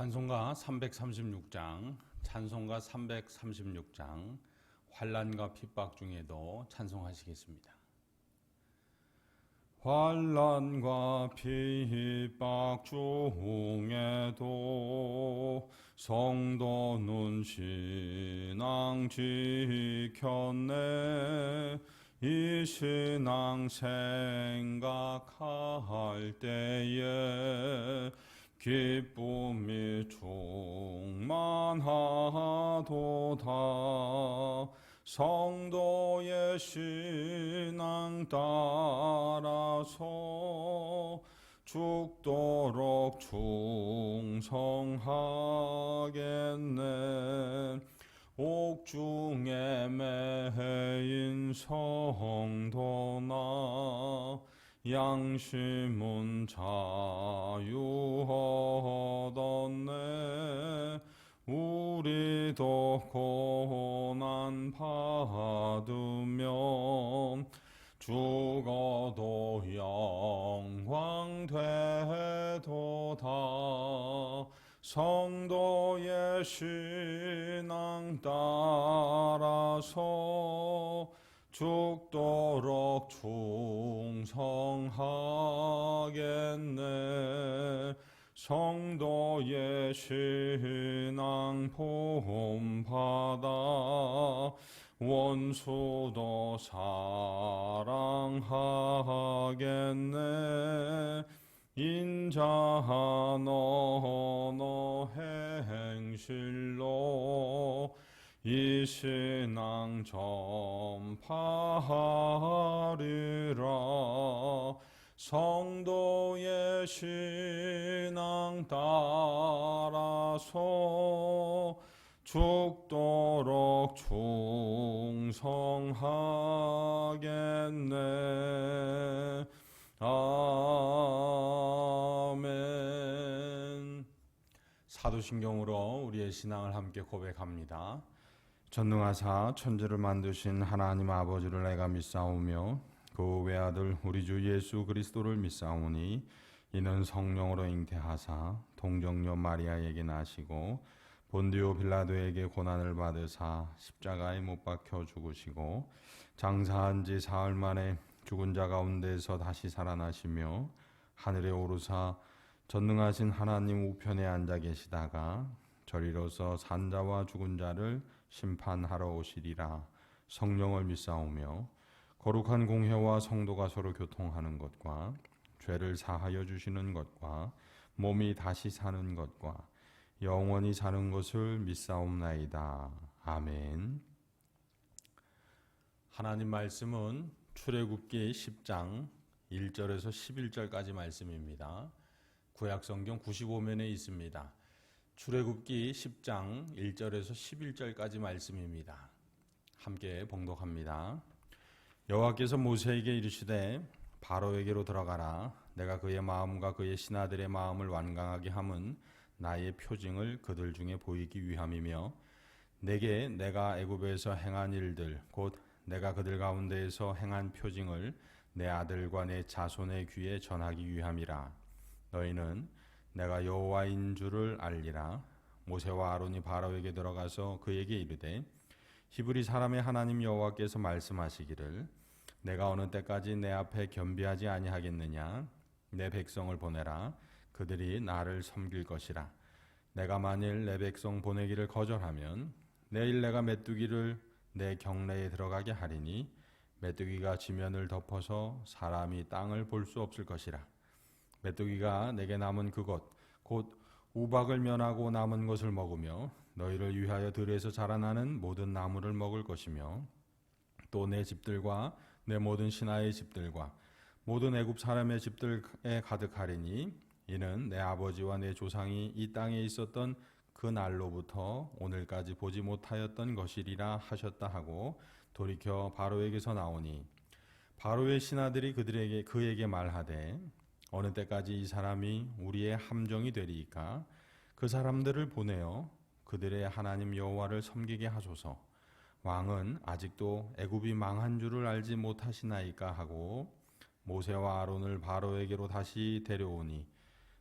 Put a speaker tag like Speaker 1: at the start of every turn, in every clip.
Speaker 1: 찬송가 336장, 찬송가 336장, 환난과 핍박 중에도 찬송하시겠습니다. 환난과 핍박 중에도 성도는 신앙 지켰네. 이 신앙 생각할 때에 기쁨이 충만하도다. 성도의 신앙 따라서 죽도록 충성하겠네. 옥중에 매인 성도나 양심은 자유하겠네. 우리도 고난 받으면 죽어도 영광 되도다. 성도의 신앙 따라서 죽도록 충성하겠네. 성도의 신앙 본받아 원수도 사랑하겠네. 인자한 언어 행실로 이 신앙 전파하리라. 성도의 신앙 따라서 죽도록 충성하겠네. 아멘. 사도신경으로 우리의 신앙을 함께 고백합니다. 전능하사 천지를 만드신 하나님 아버지를 내가 믿사오며 그 외아들 우리 주 예수 그리스도를 믿사오니 이는 성령으로 잉태하사 동정녀 마리아에게 나시고 본디오 빌라도에게 고난을 받으사 십자가에 못 박혀 죽으시고 장사한 지 사흘 만에 죽은 자 가운데서 다시 살아나시며 하늘에 오르사 전능하신 하나님 우편에 앉아 계시다가 저리로서 산자와 죽은 자를 심판하러 오시리라. 성령을 믿사오며 거룩한 공회와 성도가 서로 교통하는 것과 죄를 사하여 주시는 것과 몸이 다시 사는 것과 영원히 사는 것을 믿사옵나이다. 아멘. 하나님 말씀은 출애굽기 10장 1절에서 11절까지 말씀입니다. 구약성경 95면에 있습니다. 출애굽기 10장 1절에서 11절까지 말씀입니다. 함께 봉독합니다. 여호와께서 모세에게 이르시되 바로에게로 들어가라. 내가 그의 마음과 그의 신하들의 마음을 완강하게 함은 나의 표징을 그들 중에 보이기 위함이며 내게 내가 애굽에서 행한 일들 곧 내가 그들 가운데에서 행한 표징을 내 아들과 내 자손의 귀에 전하기 위함이라. 너희는 내가 여호와인 줄을 알리라. 모세와 아론이 바로에게 들어가서 그에게 이르되 히브리 사람의 하나님 여호와께서 말씀하시기를 내가 어느 때까지 내 앞에 겸비하지 아니하겠느냐. 내 백성을 보내라. 그들이 나를 섬길 것이라. 내가 만일 내 백성 보내기를 거절하면 내일 내가 메뚜기를 내 경내에 들어가게 하리니 메뚜기가 지면을 덮어서 사람이 땅을 볼 수 없을 것이라. 메뚜기가 내게 남은 그것 곧 우박을 면하고 남은 것을 먹으며 너희를 위하여 들에서 자라나는 모든 나무를 먹을 것이며 또 내 집들과 내 모든 신하의 집들과 모든 애굽 사람의 집들에 가득하리니 이는 내 아버지와 내 조상이 이 땅에 있었던 그 날로부터 오늘까지 보지 못하였던 것이리라 하셨다 하고 돌이켜 바로에게서 나오니 바로의 신하들이 그에게 말하되 어느 때까지 이 사람이 우리의 함정이 되리이까. 그 사람들을 보내어 그들의 하나님 여호와를 섬기게 하소서. 왕은 아직도 애굽이 망한 줄을 알지 못하시나이까 하고 모세와 아론을 바로에게로 다시 데려오니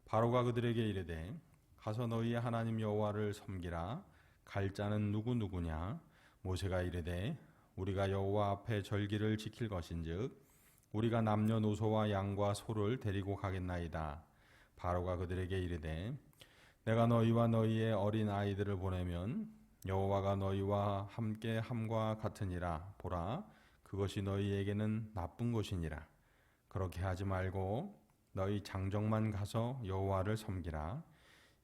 Speaker 1: 바로가 그들에게 이르되 가서 너희의 하나님 여호와를 섬기라. 갈 자는 누구냐? 모세가 이르되 우리가 여호와 앞에 절기를 지킬 것인즉 우리가 남녀노소와 양과 소를 데리고 가겠나이다. 바로가 그들에게 이르되 내가 너희와 너희의 어린 아이들을 보내면 여호와가 너희와 함께 함과 같으니라. 보라, 그것이 너희에게는 나쁜 것이니라. 그렇게 하지 말고 너희 장정만 가서 여호와를 섬기라.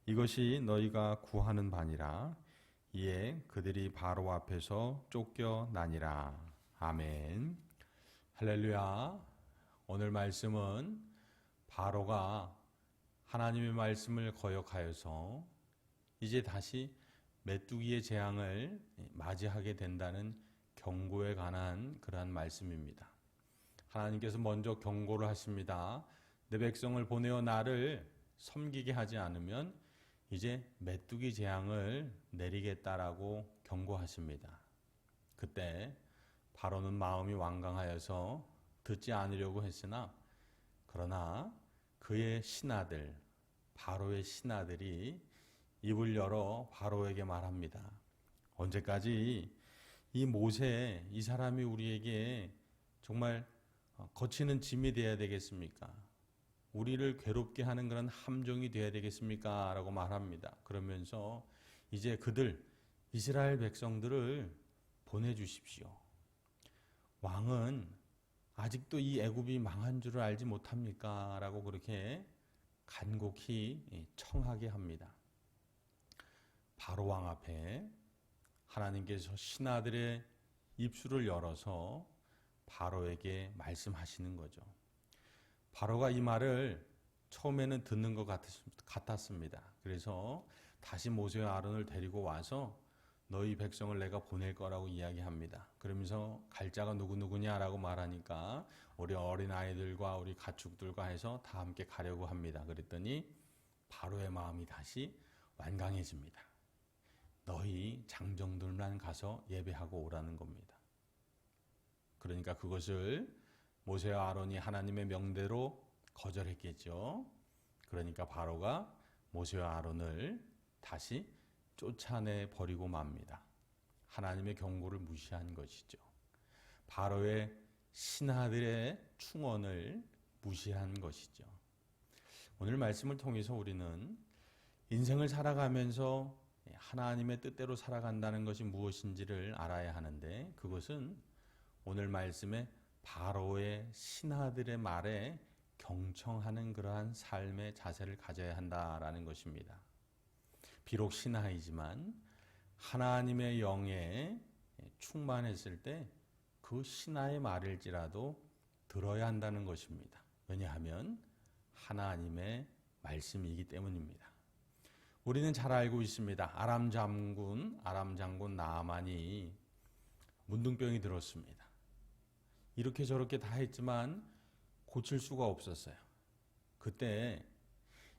Speaker 1: 이것이 너희가 구하는 바니라. 이에 그들이 바로 앞에서 쫓겨나니라. 아멘. 할렐루야. 오늘 말씀은 바로가 하나님의 말씀을 거역하여서 이제 다시 메뚜기의 재앙을 맞이하게 된다는 경고에 관한 그러한 말씀입니다. 하나님께서 먼저 경고를 하십니다. 내 백성을 보내어 나를 섬기게 하지 않으면 이제 메뚜기 재앙을 내리겠다라고 경고하십니다. 그때 바로는 마음이 완강하여서 듣지 않으려고 했으나 그러나 그의 신하들, 바로의 신하들이 입을 열어 바로에게 말합니다. 언제까지 이 모세, 이 사람이 우리에게 정말 거치는 짐이 되어야 되겠습니까? 우리를 괴롭게 하는 그런 함정이 되어야 되겠습니까? 라고 말합니다. 그러면서 이제 그들, 이스라엘 백성들을 보내주십시오. 왕은 아직도 이 애굽이 망한 줄을 알지 못합니까? 라고 그렇게 간곡히 청하게 합니다. 바로 왕 앞에 하나님께서 신하들의 입술을 열어서 바로에게 말씀하시는 거죠. 바로가 이 말을 처음에는 듣는 것 같았습니다. 그래서 다시 모세와 아론을 데리고 와서 너희 백성을 내가 보낼 거라고 이야기합니다. 그러면서 갈 자가 누구냐라고 말하니까 우리 어린아이들과 우리 가축들과 해서 다 함께 가려고 합니다. 그랬더니 바로의 마음이 다시 완강해집니다. 너희 장정들만 가서 예배하고 오라는 겁니다. 그러니까 그것을 모세와 아론이 하나님의 명대로 거절했겠죠. 그러니까 바로가 모세와 아론을 다시 쫓아내 버리고 맙니다. 하나님의 경고를 무시한 것이죠. 바로의 신하들의 충언을 무시한 것이죠. 오늘 말씀을 통해서 우리는 인생을 살아가면서 하나님의 뜻대로 살아간다는 것이 무엇인지를 알아야 하는데 그것은 오늘 말씀에 바로의 신하들의 말에 경청하는 그러한 삶의 자세를 가져야 한다라는 것입니다. 비록 신하이지만 하나님의 영에 충만했을 때 그 신하의 말일지라도 들어야 한다는 것입니다. 왜냐하면 하나님의 말씀이기 때문입니다. 우리는 잘 알고 있습니다. 아람 장군 나아만이 문둥병이 들었습니다. 이렇게 저렇게 다 했지만 고칠 수가 없었어요. 그때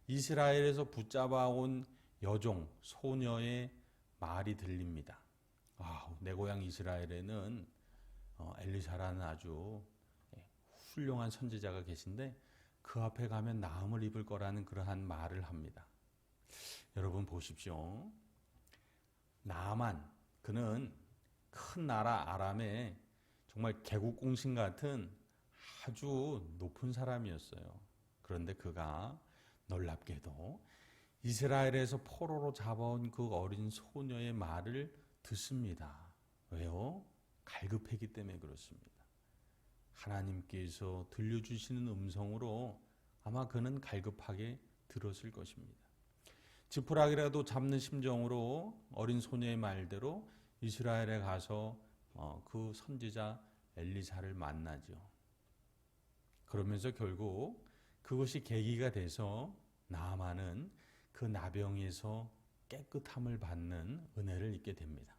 Speaker 1: 이스라엘에서 붙잡아온 여종, 소녀의 말이 들립니다. 내 고향 이스라엘에는 엘리사라는 아주 훌륭한 선지자가 계신데 그 앞에 가면 나음을 입을 거라는 그러한 말을 합니다. 여러분 보십시오. 나아만, 그는 큰 나라 아람의 정말 개국공신 같은 아주 높은 사람이었어요. 그런데 그가 놀랍게도 이스라엘에서 포로로 잡아온 그 어린 소녀의 말을 듣습니다. 왜요? 갈급했기 때문에 그렇습니다. 하나님께서 들려주시는 음성으로 아마 그는 갈급하게 들었을 것입니다. 지푸라기라도 잡는 심정으로 어린 소녀의 말대로 이스라엘에 가서 그 선지자 엘리사를 만나죠. 그러면서 결국 그것이 계기가 돼서 나아만은 그 나병에서 깨끗함을 받는 은혜를 입게 됩니다.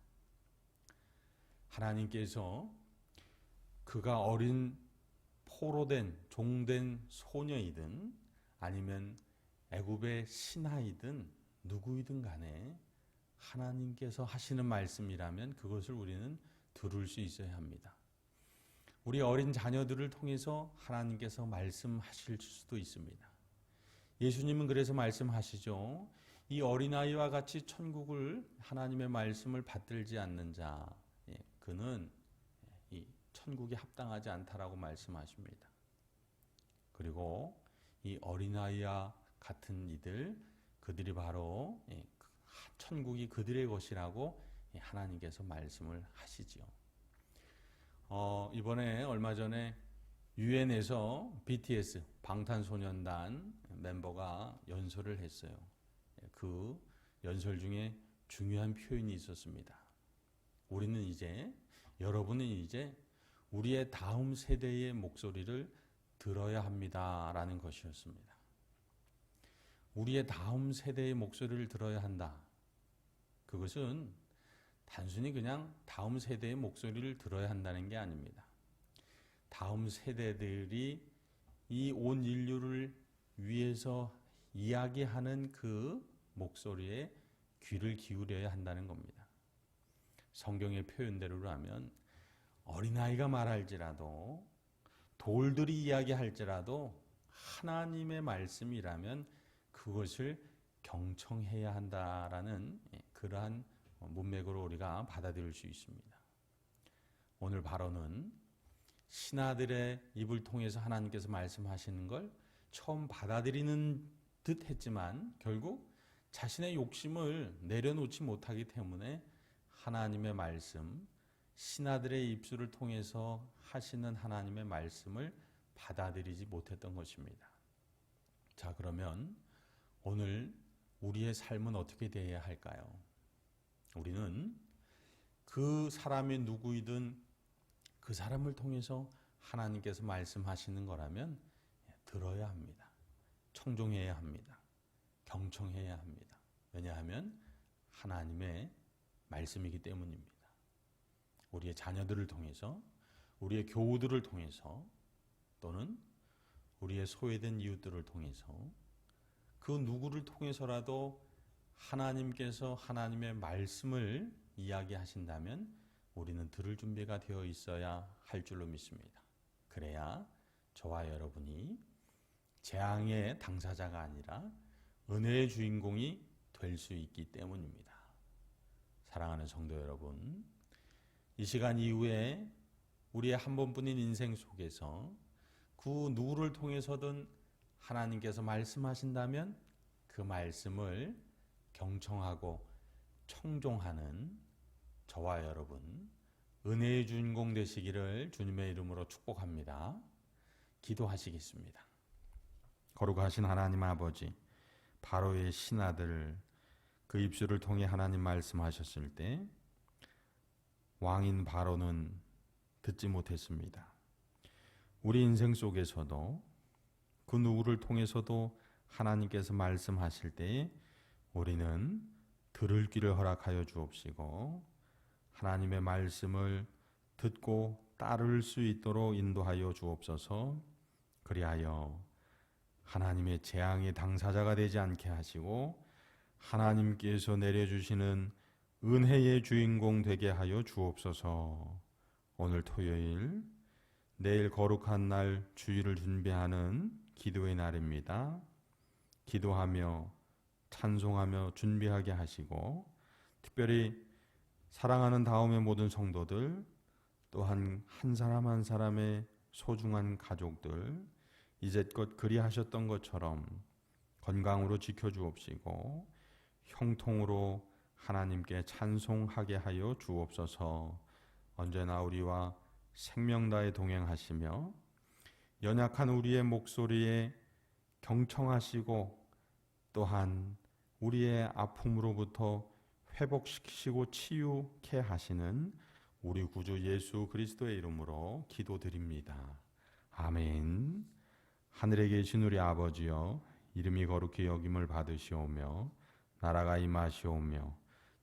Speaker 1: 하나님께서 그가 어린 포로된 종된 소녀이든 아니면 애굽의 신하이든 누구이든 간에 하나님께서 하시는 말씀이라면 그것을 우리는 들을 수 있어야 합니다. 우리 어린 자녀들을 통해서 하나님께서 말씀하실 수도 있습니다. 예수님은 그래서 말씀하시죠. 이 어린아이와 같이 천국을 하나님의 말씀을 받들지 않는 자, 그는 이 천국에 합당하지 않다라고 말씀하십니다. 그리고 이 어린아이와 같은 이들, 그들이 바로 천국이 그들의 것이라고 하나님께서 말씀을 하시지요. 이번에 얼마 전에 유엔에서 BTS 방탄소년단 멤버가 연설을 했어요. 그 연설 중에 중요한 표현이 있었습니다. 여러분은 이제 우리의 다음 세대의 목소리를 들어야 합니다라는 것이었습니다. 우리의 다음 세대의 목소리를 들어야 한다. 그것은 단순히 그냥 다음 세대의 목소리를 들어야 한다는 게 아닙니다. 다음 세대들이 이 온 인류를 위해서 이야기하는 그 목소리에 귀를 기울여야 한다는 겁니다. 성경의 표현대로라면 어린아이가 말할지라도 돌들이 이야기할지라도 하나님의 말씀이라면 그것을 경청해야 한다라는 그러한 문맥으로 우리가 받아들일 수 있습니다. 오늘 발언은 신하들의 입을 통해서 하나님께서 말씀하시는 걸 처음 받아들이는 듯 했지만 결국 자신의 욕심을 내려놓지 못하기 때문에 하나님의 말씀, 신하들의 입술을 통해서 하시는 하나님의 말씀을 받아들이지 못했던 것입니다. 자, 그러면 오늘 우리의 삶은 어떻게 되어야 할까요? 우리는 그 사람이 누구이든 그 사람을 통해서 하나님께서 말씀하시는 거라면 들어야 합니다. 청종해야 합니다. 경청해야 합니다. 왜냐하면 하나님의 말씀이기 때문입니다. 우리의 자녀들을 통해서, 우리의 교우들을 통해서, 또는 우리의 소외된 이웃들을 통해서 그 누구를 통해서라도 하나님께서 하나님의 말씀을 이야기하신다면 우리는 들을 준비가 되어 있어야 할 줄로 믿습니다. 그래야 저와 여러분이 재앙의 당사자가 아니라 은혜의 주인공이 될 수 있기 때문입니다. 사랑하는 성도 여러분, 이 시간 이후에 우리의 한 번뿐인 인생 속에서 그 누구를 통해서든 하나님께서 말씀하신다면 그 말씀을 경청하고 청종하는 저와 여러분, 은혜의 주인공 되시기를 주님의 이름으로 축복합니다. 기도하시겠습니다. 거룩하신 하나님 아버지, 바로의 신하들 그 입술을 통해 하나님 말씀하셨을 때 왕인 바로는 듣지 못했습니다. 우리 인생 속에서도 그 누구를 통해서도 하나님께서 말씀하실 때에 우리는 들을 귀를 허락하여 주옵시고 하나님의 말씀을 듣고 따를 수 있도록 인도하여 주옵소서. 그리하여 하나님의 재앙의 당사자가 되지 않게 하시고 하나님께서 내려주시는 은혜의 주인공 되게 하여 주옵소서. 오늘 토요일, 내일 거룩한 날 주일을 준비하는 기도의 날입니다. 기도하며 찬송하며 준비하게 하시고 특별히 사랑하는 다음의 모든 성도들, 또한 한 사람 한 사람의 소중한 가족들 이제껏 그리하셨던 것처럼 건강으로 지켜주옵시고 형통으로 하나님께 찬송하게 하여 주옵소서. 언제나 우리와 생명 다해 동행하시며 연약한 우리의 목소리에 경청하시고 또한 우리의 아픔으로부터 회복시키시고 치유케 하시는 우리 구주 예수 그리스도의 이름으로 기도드립니다. 아멘. 하늘에 계신 우리 아버지여, 이름이 거룩히 여김을 받으시오며 나라가 임하시오며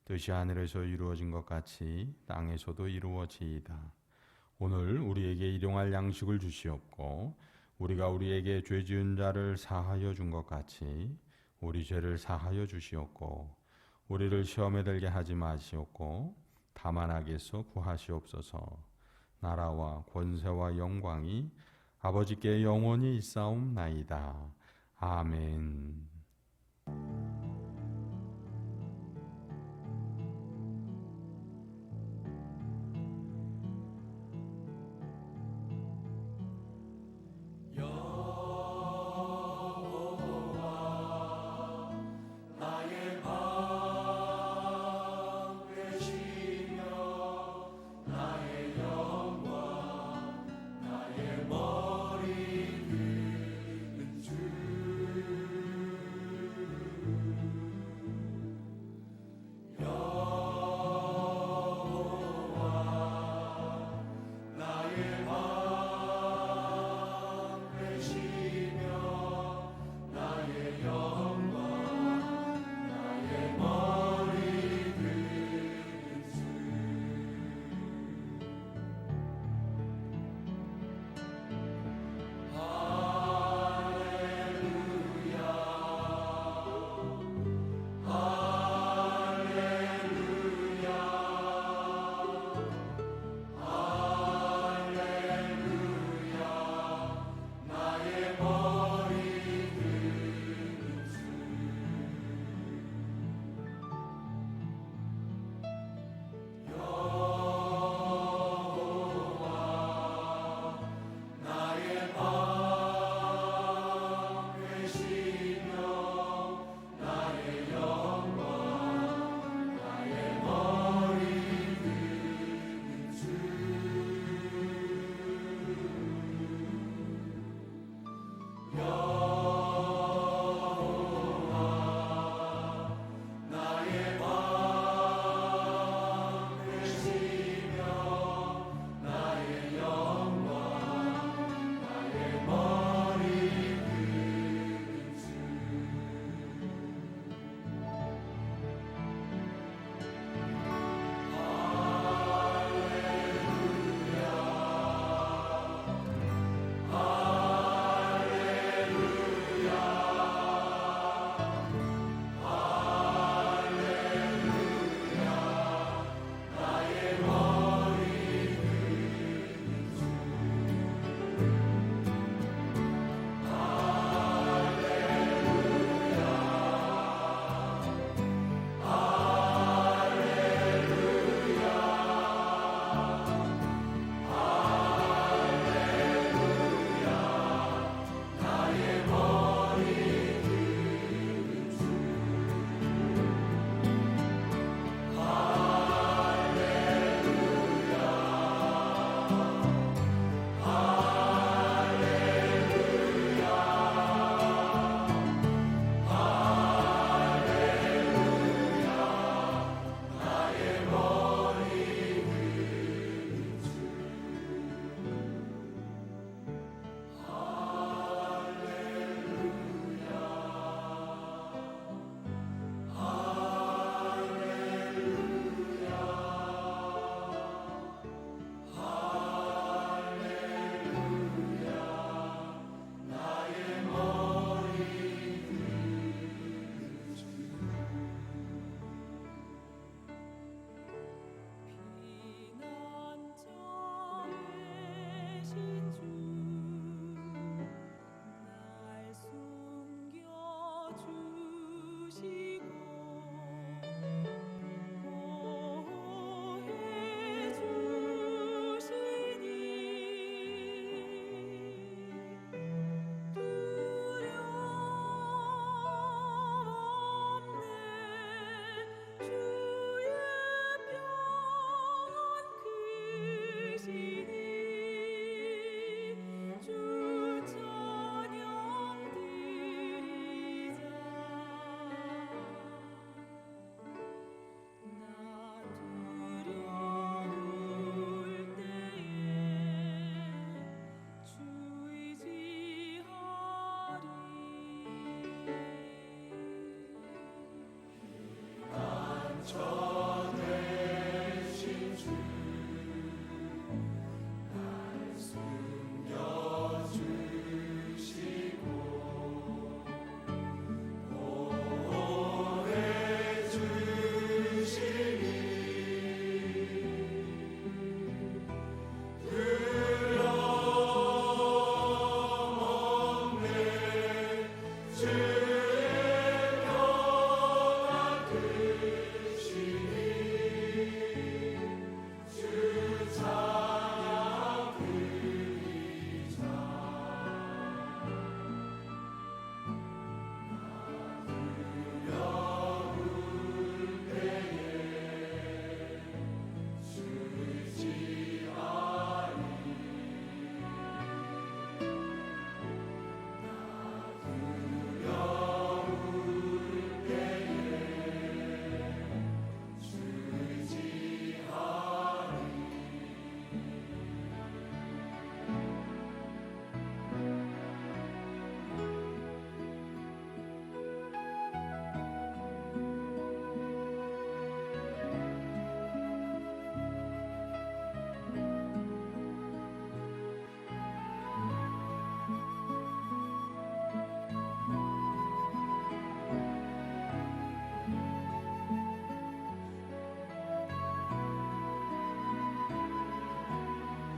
Speaker 1: 뜻이 하늘에서 이루어진 것 같이 땅에서도 이루어지이다. 오늘 우리에게 일용할 양식을 주시옵고 우리가 우리에게 죄 지은 자를 사하여 준 것 같이 우리 죄를 사하여 주시옵고 우리를 시험에 들게 하지 마시옵고 다만 악에서 구하시옵소서. 나라와 권세와 영광이 아버지께 영원히 있사옵나이다. 아멘.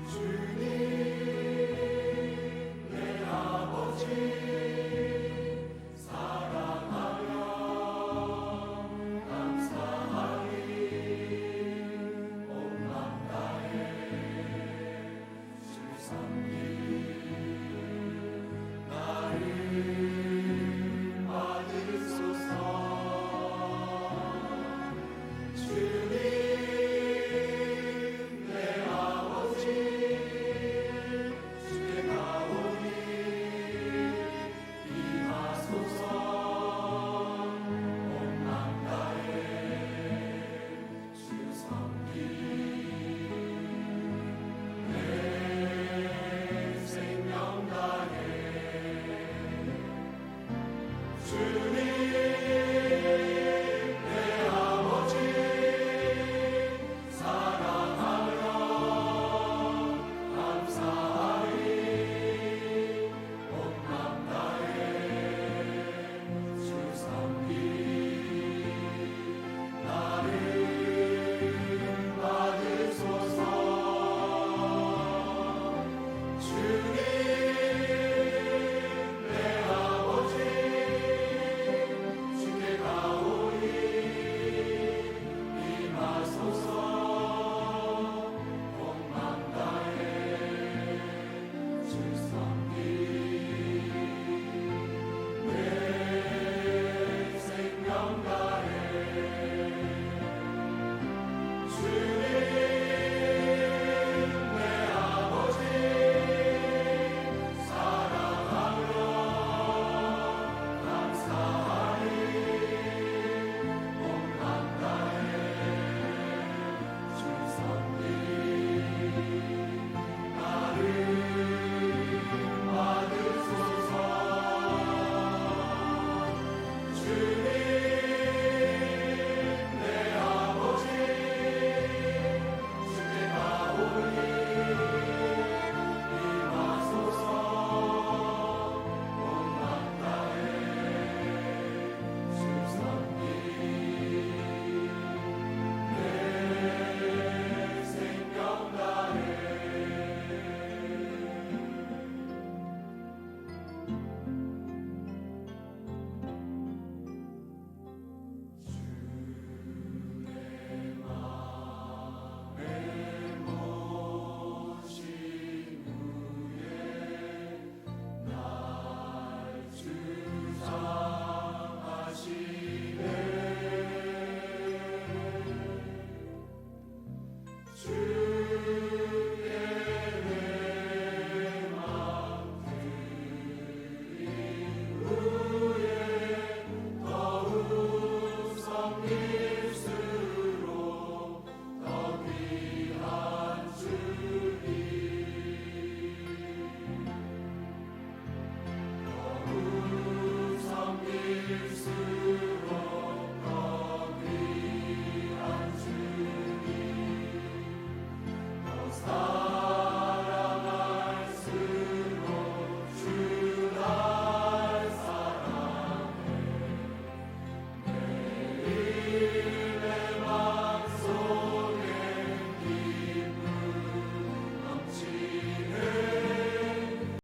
Speaker 2: 주